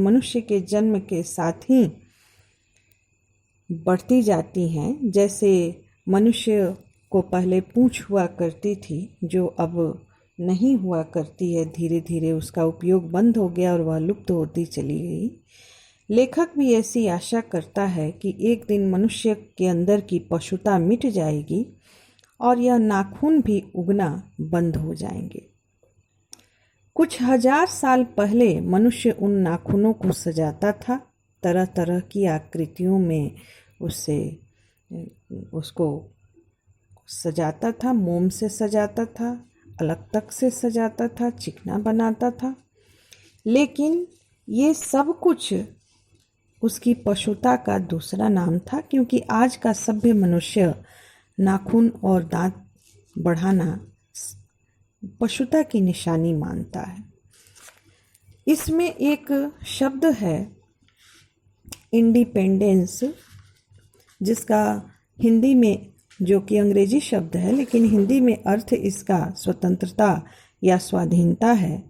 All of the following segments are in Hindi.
और मनुष्य के जन्म के साथ ही बढ़ती जाती हैं। जैसे मनुष्य को पहले पूंछ हुआ करती थी, जो अब नहीं हुआ करती है, धीरे धीरे उसका उपयोग बंद हो गया और वह लुप्त होती चली गई। लेखक भी ऐसी आशा करता है कि एक दिन मनुष्य के अंदर की पशुता मिट जाएगी और यह नाखून भी उगना बंद हो जाएंगे। कुछ हजार साल पहले मनुष्य उन नाखूनों को सजाता था, तरह तरह की आकृतियों में उसको सजाता था, मोम से सजाता था, अलग तक से सजाता था, चिकना बनाता था। लेकिन ये सब कुछ उसकी पशुता का दूसरा नाम था, क्योंकि आज का सभ्य मनुष्य नाखून और दांत बढ़ाना पशुता की निशानी मानता है। इसमें एक शब्द है इंडिपेंडेंस, जिसका हिंदी में, जो कि अंग्रेजी शब्द है लेकिन हिंदी में अर्थ इसका स्वतंत्रता या स्वाधीनता है।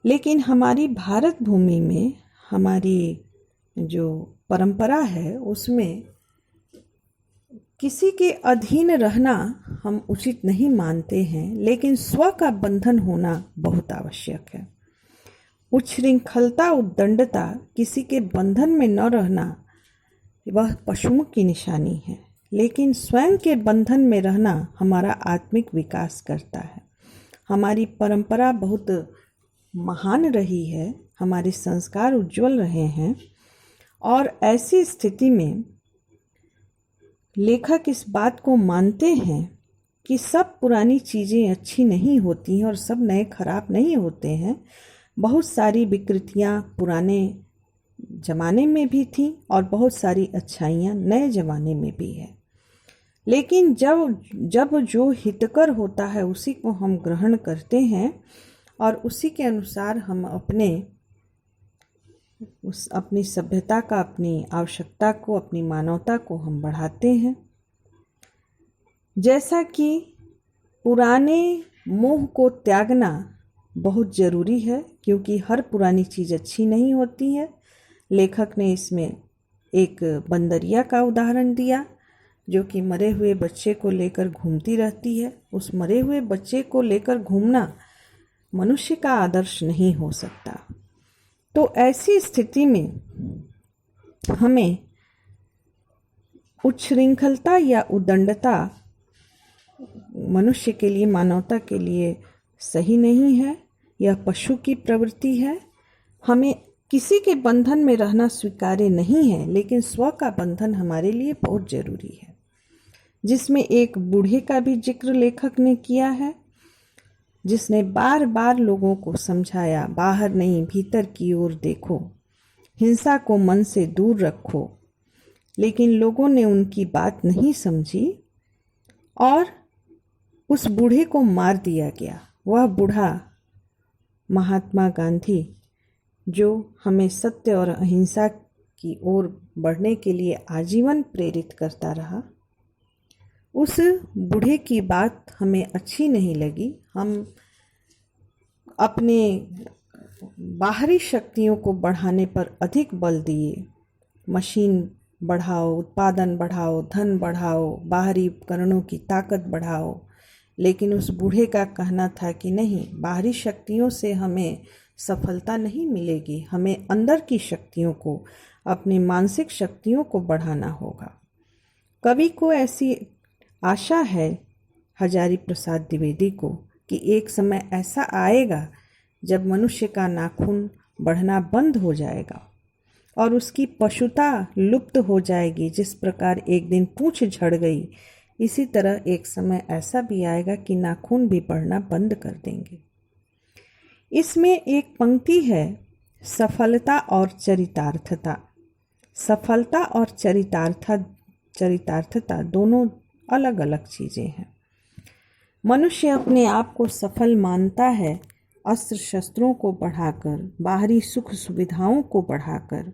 लेकिन हमारी भारत भूमि में हमारी जो परंपरा है उसमें किसी के अधीन रहना हम उचित नहीं मानते हैं, लेकिन स्व का बंधन होना बहुत आवश्यक है। उच्छृंखलता, उद्दंडता, किसी के बंधन में न रहना, वह पशुओं की निशानी है। लेकिन स्वयं के बंधन में रहना हमारा आत्मिक विकास करता है। हमारी परंपरा बहुत महान रही है, हमारे संस्कार उज्जवल रहे हैं, और ऐसी स्थिति में लेखक इस बात को मानते हैं कि सब पुरानी चीज़ें अच्छी नहीं होती हैं और सब नए खराब नहीं होते हैं। बहुत सारी विकृतियाँ पुराने ज़माने में भी थीं और बहुत सारी अच्छाइयाँ नए ज़माने में भी है। लेकिन जब जो हितकर होता है उसी को हम ग्रहण करते हैं और उसी के अनुसार हम अपनी सभ्यता का, अपनी आवश्यकता को, अपनी मानवता को हम बढ़ाते हैं। जैसा कि पुराने मोह को त्यागना बहुत ज़रूरी है, क्योंकि हर पुरानी चीज़ अच्छी नहीं होती है। लेखक ने इसमें एक बंदरिया का उदाहरण दिया, जो कि मरे हुए बच्चे को लेकर घूमती रहती है। उस मरे हुए बच्चे को लेकर घूमना मनुष्य का आदर्श नहीं हो सकता। तो ऐसी स्थिति में हमें उच्छृंखलता या उद्दंडता मनुष्य के लिए, मानवता के लिए सही नहीं है। यह पशु की प्रवृत्ति है। हमें किसी के बंधन में रहना स्वीकार्य नहीं है, लेकिन स्व का बंधन हमारे लिए बहुत जरूरी है, जिसमें एक बूढ़े का भी जिक्र लेखक ने किया है, जिसने बार बार लोगों को समझाया, बाहर नहीं भीतर की ओर देखो, हिंसा को मन से दूर रखो। लेकिन लोगों ने उनकी बात नहीं समझी और उस बूढ़े को मार दिया गया। वह बूढ़ा महात्मा गांधी, जो हमें सत्य और अहिंसा की ओर बढ़ने के लिए आजीवन प्रेरित करता रहा, उस बूढ़े की बात हमें अच्छी नहीं लगी। हम अपने बाहरी शक्तियों को बढ़ाने पर अधिक बल दिए। मशीन बढ़ाओ, उत्पादन बढ़ाओ, धन बढ़ाओ, बाहरी उपकरणों की ताकत बढ़ाओ। लेकिन उस बूढ़े का कहना था कि नहीं, बाहरी शक्तियों से हमें सफलता नहीं मिलेगी, हमें अंदर की शक्तियों को, अपनी मानसिक शक्तियों को बढ़ाना होगा। कवि को ऐसी आशा है, हजारी प्रसाद द्विवेदी को, कि एक समय ऐसा आएगा जब मनुष्य का नाखून बढ़ना बंद हो जाएगा और उसकी पशुता लुप्त हो जाएगी। जिस प्रकार एक दिन पूंछ झड़ गई, इसी तरह एक समय ऐसा भी आएगा कि नाखून भी बढ़ना बंद कर देंगे। इसमें एक पंक्ति है, सफलता और चरितार्थता। सफलता और चरितार्थता दोनों अलग अलग चीज़ें हैं। मनुष्य अपने आप को सफल मानता है अस्त्र शस्त्रों को बढ़ाकर, बाहरी सुख सुविधाओं को बढ़ाकर,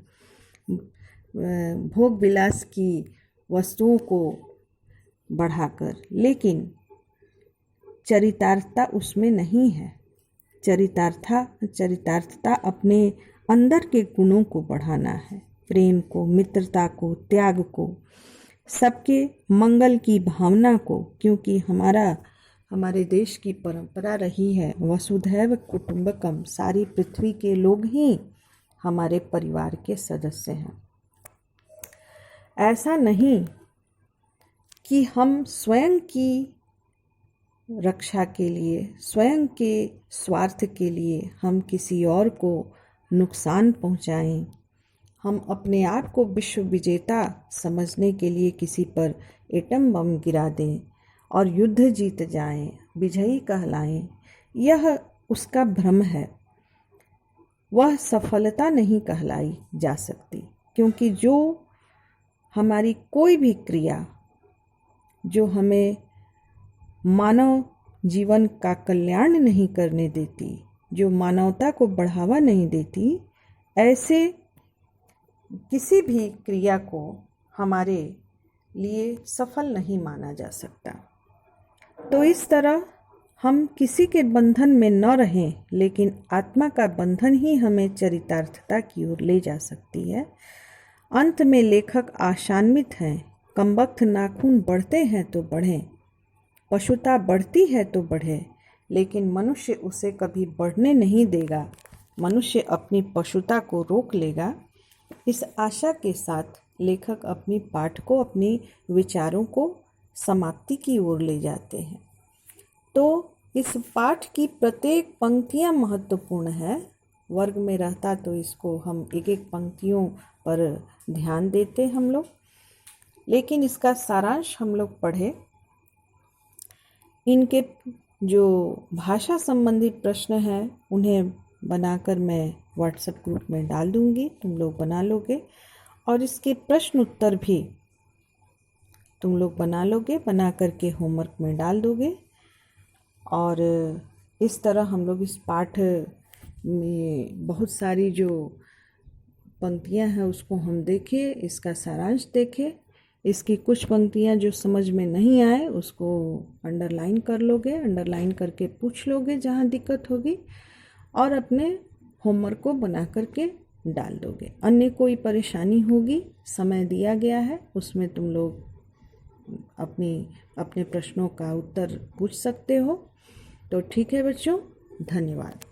भोग विलास की वस्तुओं को बढ़ाकर, लेकिन चरितार्थता उसमें नहीं है। चरितार्थता अपने अंदर के गुणों को बढ़ाना है, प्रेम को, मित्रता को, त्याग को, सबके मंगल की भावना को, क्योंकि हमारे देश की परंपरा रही है वसुधैव कुटुंबकम, सारी पृथ्वी के लोग ही हमारे परिवार के सदस्य हैं। ऐसा नहीं कि हम स्वयं की रक्षा के लिए, स्वयं के स्वार्थ के लिए हम किसी और को नुकसान पहुंचाएं, हम अपने आप को विश्व विजेता समझने के लिए किसी पर एटम बम गिरा दें और युद्ध जीत जाएं, विजयी कहलाएं, यह उसका भ्रम है। वह सफलता नहीं कहलाई जा सकती, क्योंकि जो हमारी कोई भी क्रिया जो हमें मानव जीवन का कल्याण नहीं करने देती, जो मानवता को बढ़ावा नहीं देती, ऐसे किसी भी क्रिया को हमारे लिए सफल नहीं माना जा सकता। तो इस तरह हम किसी के बंधन में न रहें, लेकिन आत्मा का बंधन ही हमें चरितार्थता की ओर ले जा सकती है। अंत में लेखक आशान्वित हैं, कमबख्त नाखून बढ़ते हैं तो बढ़ें, पशुता बढ़ती है तो बढ़े, लेकिन मनुष्य उसे कभी बढ़ने नहीं देगा, मनुष्य अपनी पशुता को रोक लेगा। इस आशा के साथ लेखक अपनी पाठ को, अपनी विचारों को समाप्ति की ओर ले जाते हैं। तो इस पाठ की प्रत्येक पंक्तियाँ महत्वपूर्ण है। वर्ग में रहता तो इसको हम एक एक पंक्तियों पर ध्यान देते हम लोग, लेकिन इसका सारांश हम लोग पढ़े। इनके जो भाषा संबंधी प्रश्न हैं उन्हें बनाकर मैं व्हाट्सएप ग्रुप में डाल दूंगी, तुम लोग बना लोगे, और इसके प्रश्न उत्तर भी तुम लोग बना लोगे, बना करके होमवर्क में डाल दोगे। और इस तरह हम लोग इस पाठ में बहुत सारी जो पंक्तियां हैं उसको हम देखें, इसका सारांश देखें। इसकी कुछ पंक्तियां जो समझ में नहीं आए उसको अंडरलाइन कर लोगे, अंडरलाइन करके पूछ लोगे जहाँ दिक्कत होगी, और अपने होमवर्क को बना करके डाल दोगे। अन्य कोई परेशानी होगी, समय दिया गया है, उसमें तुम लोग अपने प्रश्नों का उत्तर पूछ सकते हो। तो ठीक है बच्चों, धन्यवाद।